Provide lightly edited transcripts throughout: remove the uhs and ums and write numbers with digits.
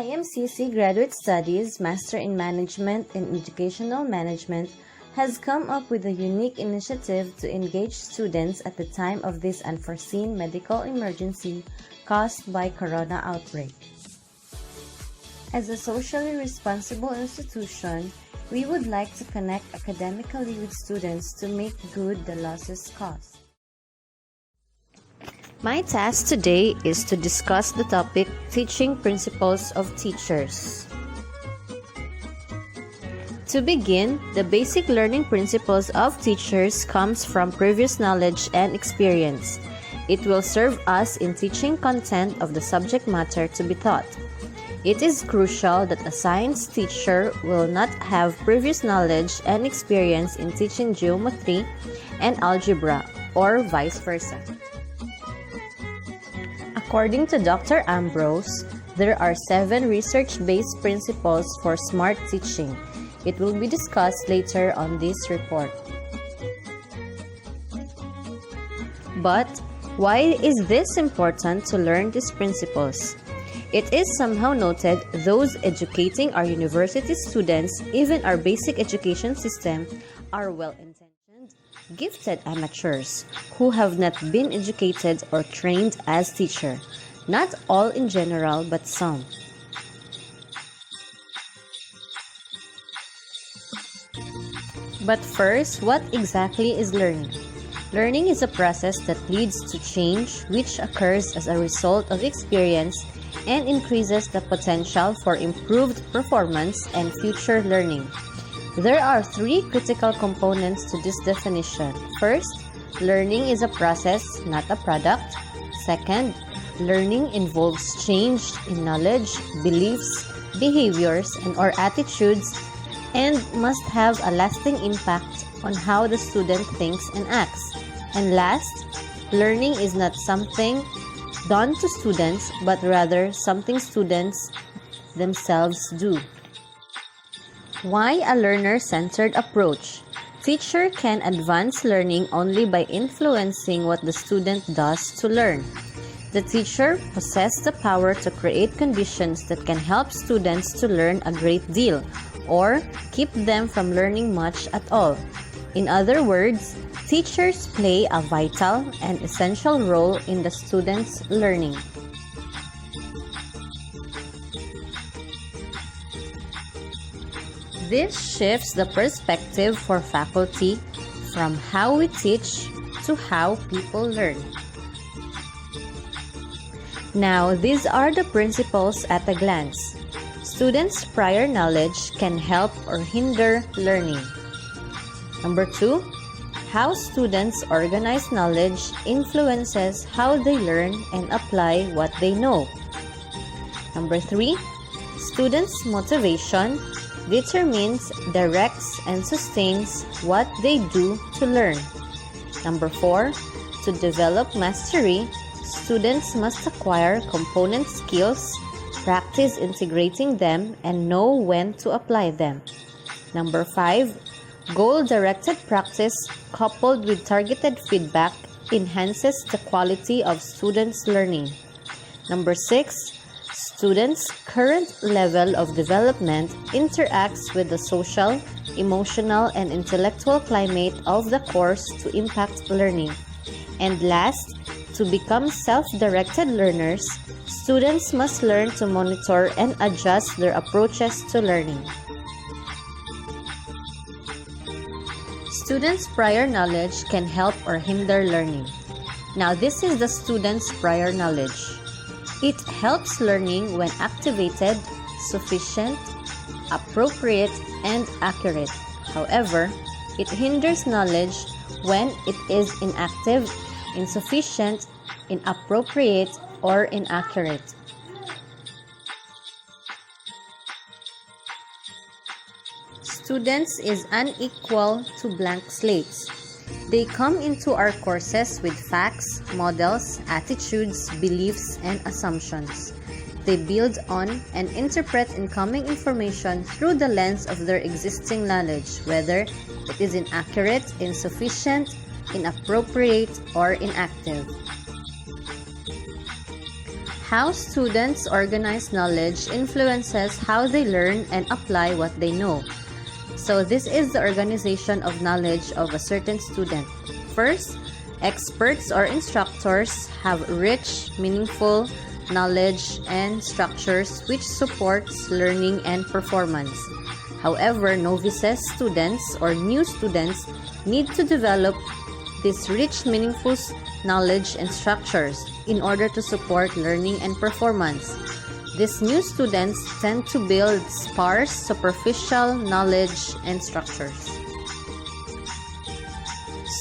IMCC Graduate Studies Master in Management and Educational Management has come up with a unique initiative to engage students at the time of this unforeseen medical emergency caused by corona outbreak. As a socially responsible institution, we would like to connect academically with students to make good the losses caused. My task today is to discuss the topic Teaching Principles of Teachers. To begin, the basic learning principles of teachers comes from previous knowledge and experience. It will serve us in teaching content of the subject matter to be taught. It is crucial that a science teacher will not have previous knowledge and experience in teaching geometry and algebra, or vice versa. According to Dr. Ambrose, there are 7 research-based principles for smart teaching. It will be discussed later on this report. But why is this important to learn these principles? It is somehow noted those educating our university students, even our basic education system, are well-intentioned, gifted amateurs who have not been educated or trained as teacher. Not all in general, but some. But first, what exactly is learning? Learning is a process that leads to change, which occurs as a result of experience and increases the potential for improved performance and future learning. There are 3 critical components to this definition. First, learning is a process, not a product. Second, learning involves change in knowledge, beliefs, behaviors, and/or attitudes, and must have a lasting impact on how the student thinks and acts. And last, learning is not something done to students, but rather something students themselves do. Why a learner-centered approach? Teacher can advance learning only by influencing what the student does to learn. The teacher possesses the power to create conditions that can help students to learn a great deal or keep them from learning much at all. In other words, teachers play a vital and essential role in the students' learning. This shifts the perspective for faculty from how we teach to how people learn. Now, these are the principles at a glance. Students' prior knowledge can help or hinder learning. Number 2, how students organize knowledge influences how they learn and apply what they know. Number 3, students' motivation determines, directs, and sustains what they do to learn. Number 4, to develop mastery, students must acquire component skills, practice integrating them, and know when to apply them. Number 5, goal-directed practice coupled with targeted feedback enhances the quality of students' learning. Number 6, students' current level of development interacts with the social, emotional, and intellectual climate of the course to impact learning. And last, to become self-directed learners, students must learn to monitor and adjust their approaches to learning. Students' prior knowledge can help or hinder learning. Now, this is the student's prior knowledge. It helps learning when activated, sufficient, appropriate, and accurate. However, it hinders knowledge when it is inactive, insufficient, inappropriate, or inaccurate. Students is unequal to blank slates. They come into our courses with facts, models, attitudes, beliefs, and assumptions. They build on and interpret incoming information through the lens of their existing knowledge, whether it is inaccurate, insufficient, inappropriate, or inactive. How students organize knowledge influences how they learn and apply what they know. So this is the organization of knowledge of a certain student. First, experts or instructors have rich, meaningful knowledge and structures which supports learning and performance. However, novices students or new students need to develop this rich, meaningful knowledge and structures in order to support learning and performance. These new students tend to build sparse, superficial knowledge and structures.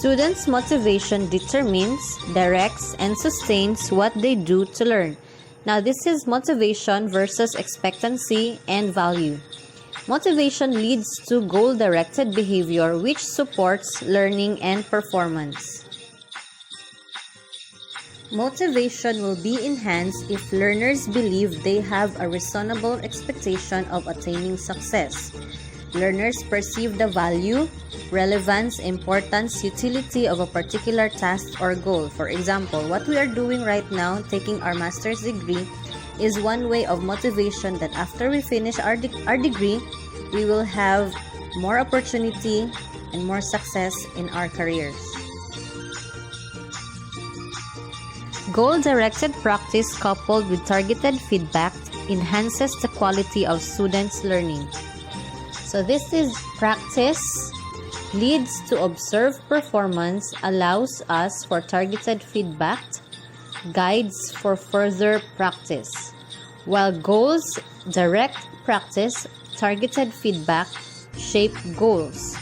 Students' motivation determines, directs, and sustains what they do to learn. Now, this is motivation versus expectancy and value. Motivation leads to goal-directed behavior which supports learning and performance. Motivation will be enhanced if learners believe they have a reasonable expectation of attaining success. Learners perceive the value, relevance, importance, utility of a particular task or goal. For example, what we are doing right now, taking our master's degree, is one way of motivation that after we finish our degree, we will have more opportunity and more success in our careers. Goal-directed practice coupled with targeted feedback enhances the quality of students' learning. So this is practice leads to observed performance, allows us for targeted feedback, guides for further practice. While goals direct practice, targeted feedback shape goals.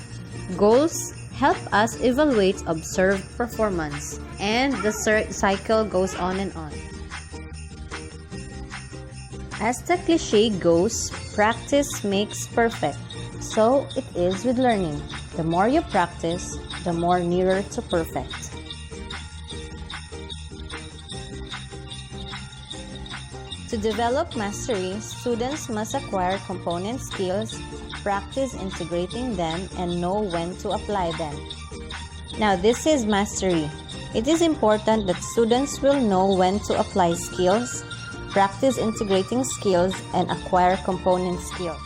Goals help us evaluate observed performance, and the cycle goes on and on. As the cliche goes, practice makes perfect. So it is with learning. The more you practice, the more nearer to perfect. To develop mastery, students must acquire component skills, practice integrating them, and know when to apply them. Now, this is mastery. It is important that students will know when to apply skills, practice integrating skills, and acquire component skills.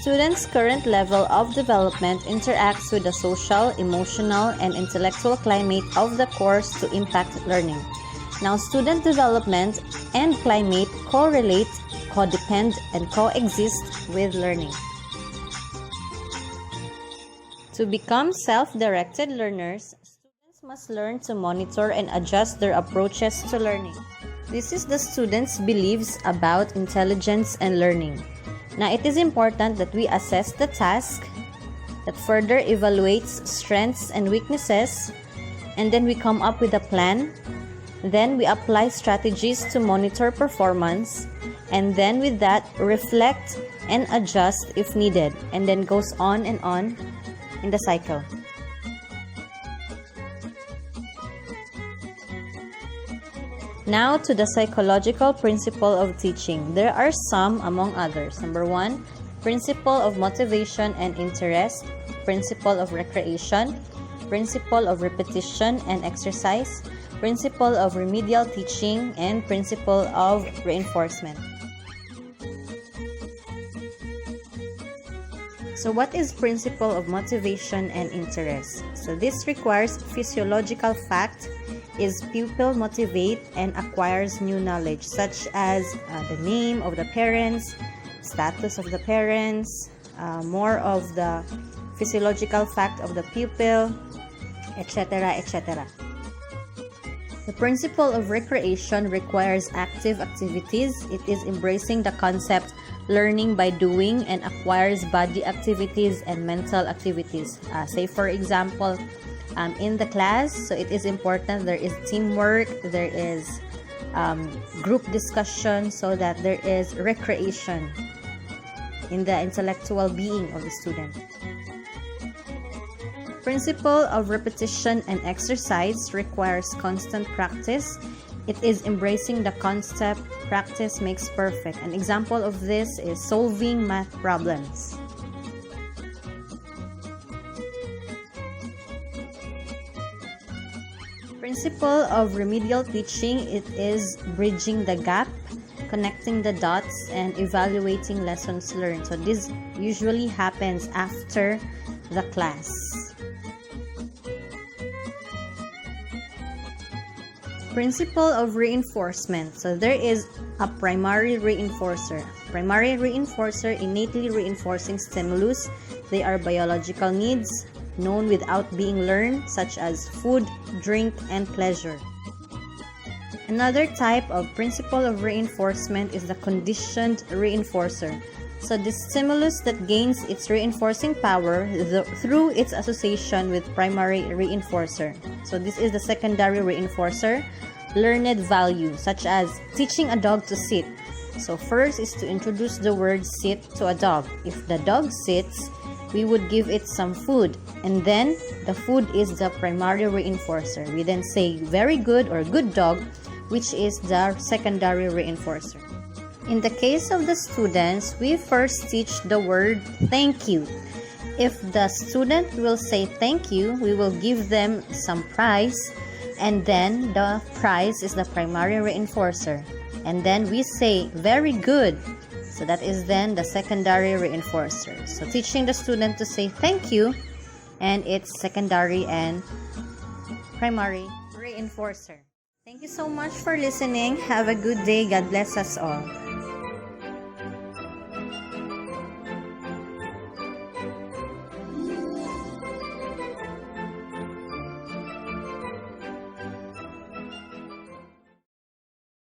Students' current level of development interacts with the social, emotional, and intellectual climate of the course to impact learning. Now, student development and climate correlate, codepend, and coexist with learning. To become self-directed learners, students must learn to monitor and adjust their approaches to learning. This is the student's beliefs about intelligence and learning. Now, it is important that we assess the task, that further evaluates strengths and weaknesses, and then we come up with a plan. Then we apply strategies to monitor performance, and then with that, reflect and adjust if needed, and then goes on and on in the cycle. Now to the psychological principle of teaching. There are some among others. Number 1, principle of motivation and interest, principle of recreation, principle of repetition and exercise, principle of remedial teaching, and principle of reinforcement. So what is principle of motivation and interest? So this requires physiological fact. Is pupil motivate and acquires new knowledge such as the name of the parents, status of the parents, more of the physiological fact of the pupil, etc., etc. The principle of recreation requires active activities. It is embracing the concept learning by doing and acquires body activities and mental activities. Say for example, in the class, so it is important there is teamwork, there is group discussion, so that there is recreation in the intellectual being of the student. Principle of repetition and exercise requires constant practice. It is embracing the concept practice makes perfect. An example of this is solving math problems. Principle of remedial teaching, it is bridging the gap, connecting the dots, and evaluating lessons learned. So this usually happens after the class. Principle of reinforcement. So there is a primary reinforcer. Primary reinforcer, innately reinforcing stimulus. They are biological needs known without being learned, such as food, drink, and pleasure. Another type of principle of reinforcement is the conditioned reinforcer. So the stimulus that gains its reinforcing power through its association with primary reinforcer. So this is the secondary reinforcer. Learned value, such as teaching a dog to sit. So first is to introduce the word sit to a dog. If the dog sits, we would give it some food, and then the food is the primary reinforcer. We then say very good or good dog, which is the secondary reinforcer. In the case of the students, we first teach the word thank you. If the student will say thank you, we will give them some prize, and then the prize is the primary reinforcer. And then we say very good. So that is then the secondary reinforcer. So teaching the student to say thank you, and it's secondary and primary reinforcer. Thank you so much for listening. Have a good day. God bless us all.